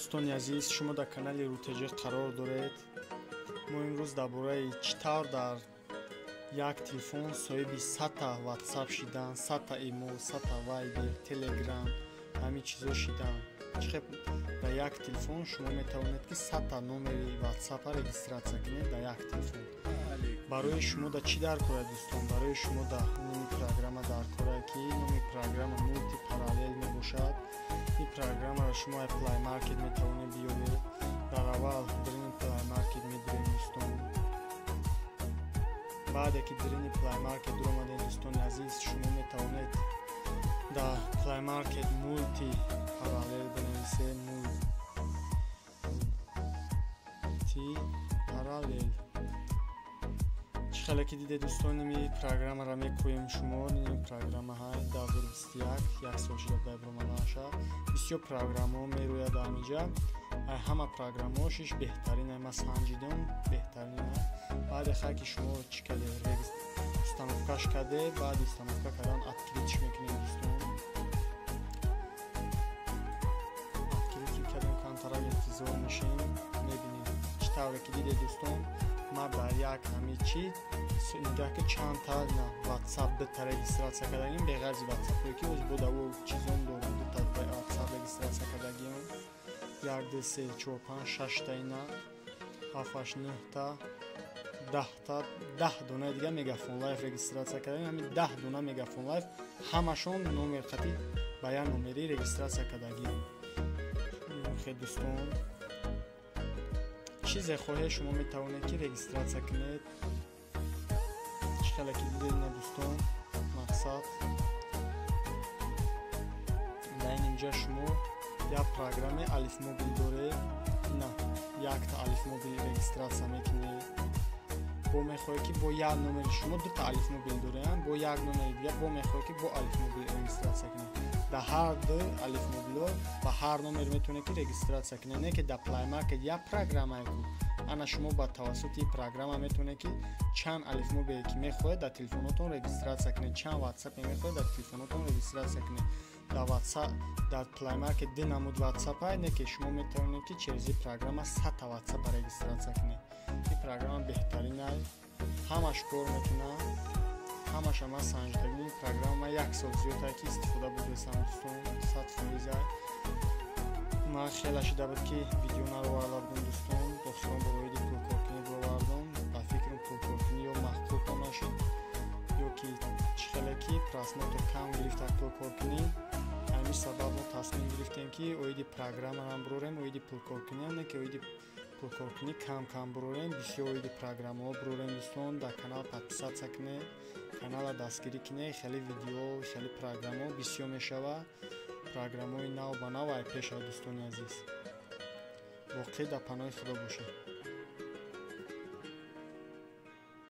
دوستانی عزیز، شما در کانال روتجه قرار دارید. ما امروز درباره چطور در یک تلفن صاحب 100 تا واتساپ شدن، 100 تا ایمو، 100 تا وایبر، تلگرام، همین چیزا شدن. چقدر در یک تلفن شما میتوانید که 100 تا نمره واتساپ را رجیستراسیون کنید در یک تلفن. برای شما در چی در کار دوستان؟ برای شما در این پروگرام در کار که این پروگرام مولتی پارالل می باشد. این پروگرام را شما اپلای مارکت میتوانید بیارید. در اول در این اپلای مارکت میدارید دوستان. بعد که در این اپلای مارکت در آمده دوستان عزیز، شما میتوانید در اپلای مارکت مولتی پارالل بنویسید. مولتی پارالل. خیلی که دیده دوستان این پروگرام را میکنیم شما. این پروگرام های داور 21 سال شده برماناشه. بسیار پروگرام ها میروید در اینجا. همه پروگرام هاشش بهترین است. من سنجیدم بهترین است. بعد خاکی شما چی کرده استانوفکاش کرده، بعد استانوفکا کردن ادکریتش میکنید دوستان. ادکریت کردن کانترال انتظار میشین. میبینید چطوره که دیده دوستان. ما بر یک همه چی نگاه که چند تا واتساپ به رجیستراسیون کردیم به غرض واتساپ که از بود او چیزون دارم دو تا واتساپ رجیستراسیون کردیم. 1 2 3 4 5 6 تا اینا 7 8 9 تا 10 دونه دیگه مگافون لایف رجیستراسیون کردیم. همین 10 دونه مگافون لایف همشون نمره خطی با یا نمره رجیستراسیون کردیم. خیلی دوستان چیز خواهی شما میتوانید که رجیستراسیون کنید. خیلی که دیدید نه دوستان. مقصد در اینجا شما یک پروگرام الف موبیل داره. نه یک تا الف موبیل رجیستراسیون میکنید. با میخواهی که با یک نمره شما دو تا الف موبیل داره. با یک نمره دیگه با میخواهی که با الف موبیل رجیستراسیون کنید. در هر دو الف موبیل با هر نمره میتونه که رجیستراسیون کنید. نه که در پلای مارکت یک پروگرام هایی انا شما با توسط این پروگرام میتونه که چند الف موبیل که میخواهید در تلفنتون رجیستراسیون کنید، چند واتساپ میخواهید در تلفنتون رجیستراسیون کنید. در واتساپ در پلای مارکت دی نمود واتساپ های نه که شما میتونید که چرزی پروگرام 100 تا واتساپ رجیستراسیون کنید. این پروگرام بهترین است. همش کار میکنه. همش ما سنجیدگی پروگرام ما یک سال زیاد که استفاده بوده دوستان. 100% ما خیلی شده بود که ویدیو نروردم دوستان. دوستان باید پولکارکنی بروردم. با فکرم پولکارکنی یا محبوب نشد یا که خیلی که پراسمت کم گرفته پولکارکنی. همین سبب ما تصمیم گرفتیم که اویدی پروگرام هم بروریم. اویدی پولکارکنی هم نه که اویدی پولکارکنی کم بروریم. بسیار اویدی پروگرام ها بروریم دوستان. در کانال پادپیساتسیا کنید. کانال دستگیری کنید. خیلی ویدیو خیلی پروگرام ها بسیار میشود. پروگرام های نو با نو پیش دوستان عزیز. واقعی در پناه خدا باشه.